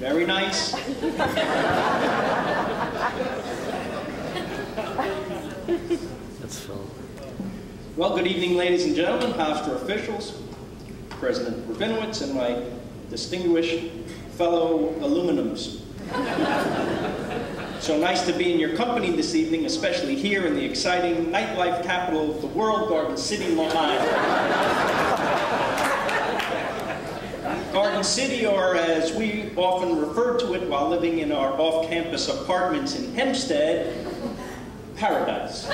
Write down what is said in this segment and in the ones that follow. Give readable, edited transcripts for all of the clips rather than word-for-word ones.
Very nice. That's fun. Well, good evening, ladies and gentlemen, Hofstra officials, President Rabinowitz, and my distinguished fellow aluminums. So nice to be in your company this evening, especially here in the exciting nightlife capital of the world, Garden City, Long Island. Garden City, or as we often refer to it while living in our off-campus apartments in Hempstead, paradise.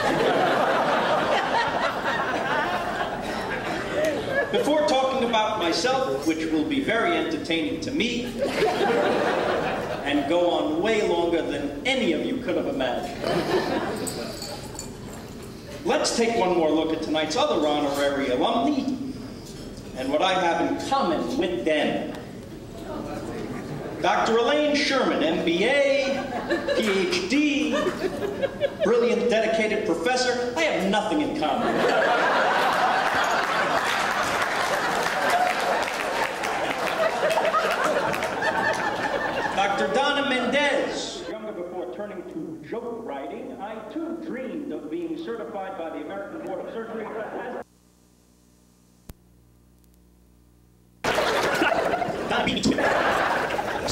Before talking about myself, which will be very entertaining to me, and go on way longer than any of you could have imagined, let's take one more look at tonight's other honorary alumni, and what I have in common with them. Dr. Elaine Sherman, MBA, PhD, brilliant, dedicated professor. I have nothing in common. Dr. Donna Mendez. Younger before turning to joke writing, I too dreamed of being certified by the American Board of Surgery as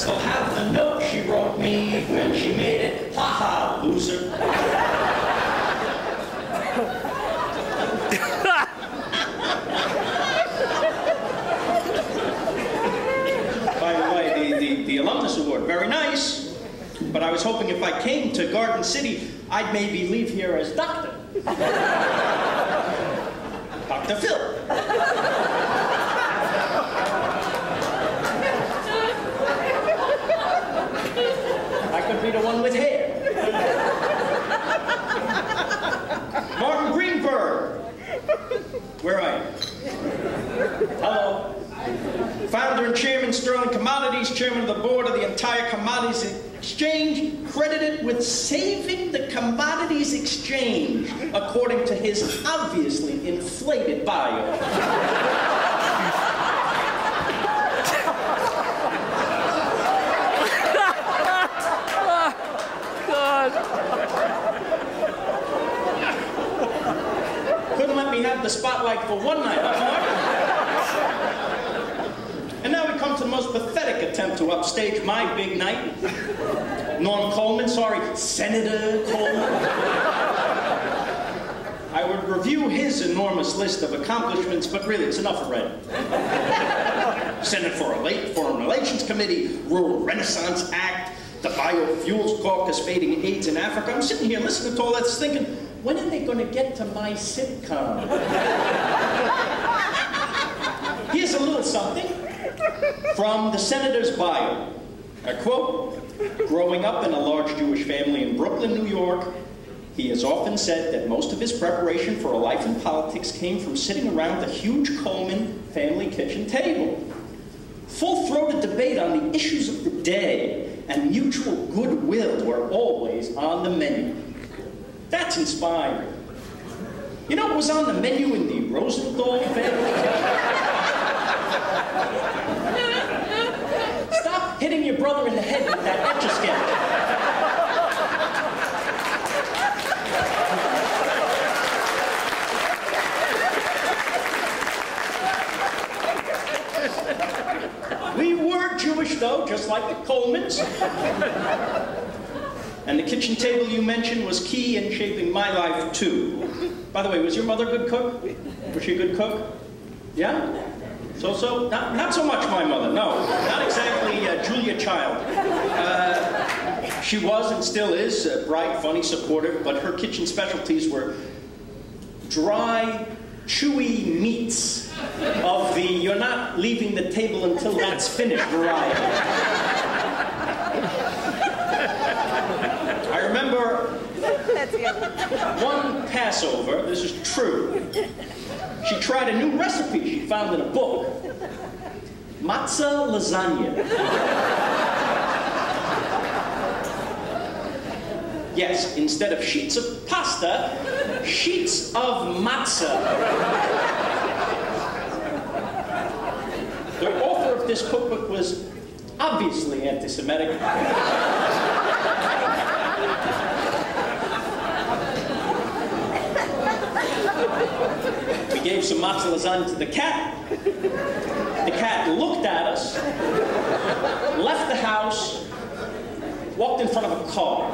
still have the note she wrote me when she made it. Ha ha, loser. By the way, the Alumnus Award, very nice. But I was hoping if I came to Garden City, I'd maybe leave here as Doctor. Dr. Phil. I could be the one with hair. Martin Greenberg. Where are you? Hello. Founder and chairman, Sterling Commodities, chairman of the board of the entire Commodities Exchange, credited with saving the Commodities Exchange, according to his obviously inflated bio. Couldn't let me have the spotlight for one night, huh, Mark? And now we come to the most pathetic attempt to upstage my big night. Norm Coleman, sorry, Senator Coleman. I would review his enormous list of accomplishments, but really, it's enough already. Senate Foreign Relations Committee, Rural Renaissance Act, the Biofuels Caucus fighting AIDS in Africa. I'm sitting here listening to all that, thinking, when are they going to get to my sitcom? Here's a little something from the senator's bio. I quote, growing up in a large Jewish family in Brooklyn, New York, he has often said that most of his preparation for a life in politics came from sitting around the huge Coleman family kitchen table. Full-throated debate on the issues of the day and mutual goodwill were always on the menu. That's inspiring. You know what was on the menu in the Rosenthal family kitchen? Stop hitting your brother in the head with that Etch-a-Sketch. We were Jewish, though, just like the Colemans. And the kitchen table you mentioned was key in shaping my life, too. By the way, was your mother a good cook? Was she a good cook? Yeah? So-so? Not so much my mother, no. Not exactly Julia Child. She was and still is bright, funny, supportive, but her kitchen specialties were dry, chewy meats of the you're not leaving the table until that's finished variety. I remember one Passover, this is true, she tried a new recipe she found in a book. Matzah lasagna. Yes, instead of sheets of pasta, sheets of matzah. The author of this cookbook was obviously anti-Semitic. We gave some matzo lasagna to the cat. The cat looked at us, left the house, walked in front of a car.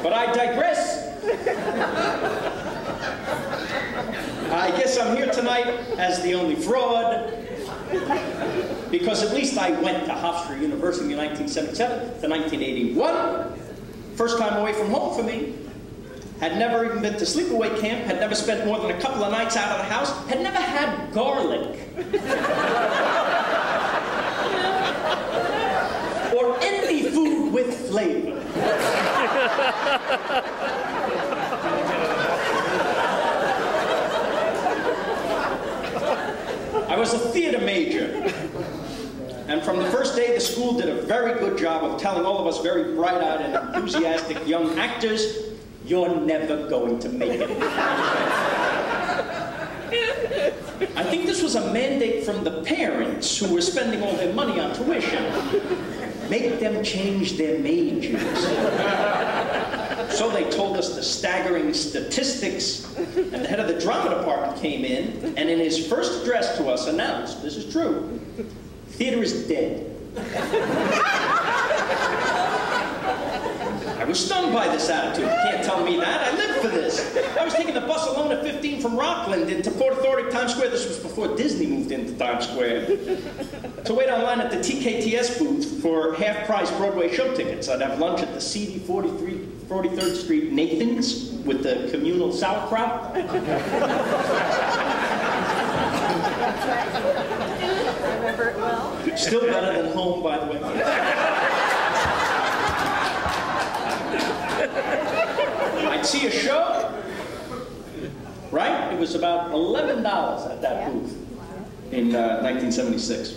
But I digress. I guess I'm here tonight as the only fraud, because at least I went to Hofstra University in 1977 to 1981. First time away from home for me. Had never even been to sleepaway camp, had never spent more than a couple of nights out of the house, had never had garlic. Or any food with flavor. I was a theater major. And from the first day, the school did a very good job of telling all of us very bright-eyed and enthusiastic young actors, you're never going to make it. I think this was a mandate from the parents who were spending all their money on tuition. Make them change their majors. So they told us the staggering statistics, and the head of the drama department came in, and in his first address to us announced, this is true, theater is dead. I was stunned by this attitude. You can't tell me that. I lived for this. I was taking the bus alone at 15 from Rockland into Port Authority, Times Square. This was before Disney moved into Times Square. To wait online at the TKTS booth for half-price Broadway show tickets. I'd have lunch at the seedy 43rd Street Nathan's with the communal sauerkraut. I remember it well. Still better than home, by the way. I'd see a show, right? It was about $11 at that booth in 1976.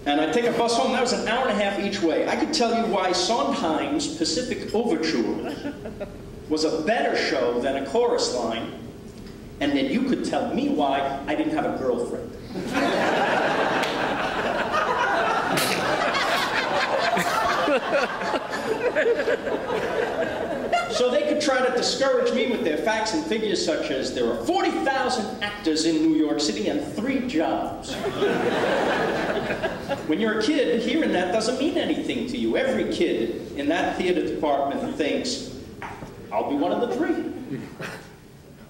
And I'd take a bus home. That was an hour and a half each way. I could tell you why Sondheim's Pacific Overture was a better show than A Chorus Line, and then you could tell me why I didn't have a girlfriend. So they could try to discourage me with their facts and figures such as there are 40,000 actors in New York City and 3 jobs. When you're a kid, hearing that doesn't mean anything to you. Every kid in that theater department thinks, I'll be one of the 3.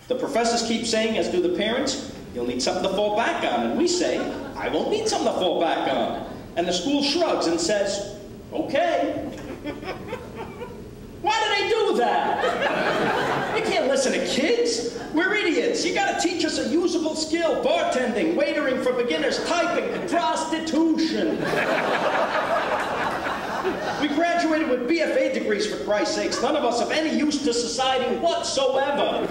The professors keep saying, as do the parents, you'll need something to fall back on. And we say, I won't need something to fall back on. And the school shrugs and says, okay. Why do they do that? You can't listen to kids. We're idiots. You gotta teach us a usable skill. Bartending, waitering for beginners, typing, prostitution. We graduated with BFA degrees, for Christ's sakes. None of us of any use to society whatsoever.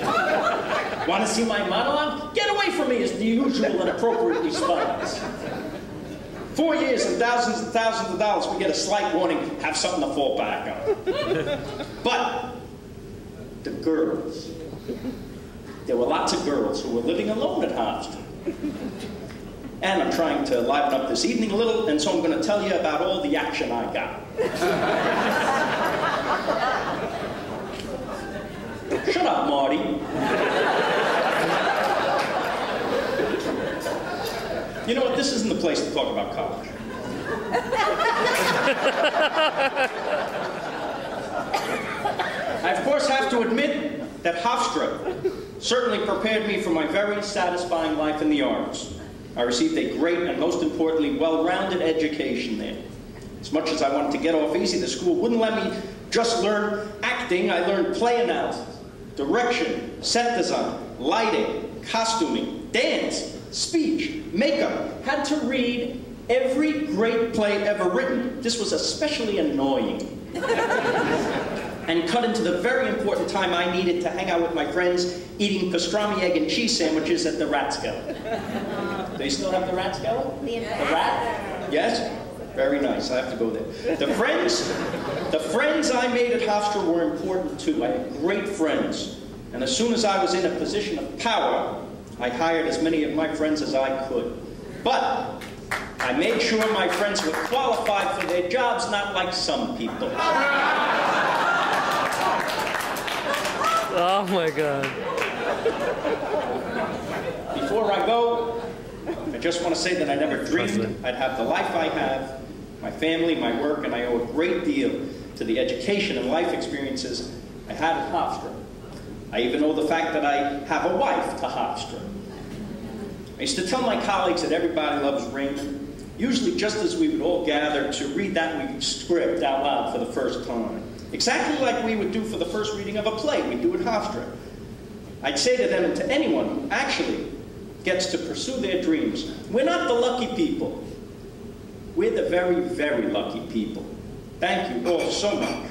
Want to see my monologue? Get away from me is the usual and appropriate response. 4 years and thousands of dollars, we get a slight warning, have something to fall back on. But the girls. There were lots of girls who were living alone at Hofstra. And I'm trying to liven up this evening a little, and so I'm going to tell you about all the action I got. Shut up, Marty. You know what? This isn't the place to talk about college. I, of course, have to admit that Hofstra certainly prepared me for my very satisfying life in the arts. I received a great and, most importantly, well-rounded education there. As much as I wanted to get off easy, the school wouldn't let me just learn acting. I learned play analysis, direction, set design, lighting, costuming, dance, speech, makeup. Had to read every great play ever written. This was especially annoying. And cut into the very important time I needed to hang out with my friends eating pastrami, egg, and cheese sandwiches at the Ratskeller. Do they still have the Ratskeller? The Rat? Yes? Very nice. I have to go there. The friends I made at Hofstra were important too. I had great friends. And as soon as I was in a position of power, I hired as many of my friends as I could. But I made sure my friends were qualified for their jobs, not like some people. Oh my God. Before I go, I just want to say that I never dreamed I'd have the life I have, my family, my work, and I owe a great deal to the education and life experiences I had at Hofstra. I even owe the fact that I have a wife to Hofstra. I used to tell my colleagues that everybody loves Raymond, usually just as we would all gather to read that week's script out loud for the first time. Exactly like we would do for the first reading of a play we do at Hofstra. I'd say to them and to anyone who actually gets to pursue their dreams, we're not the lucky people. We're the very, very lucky people. Thank you all so much.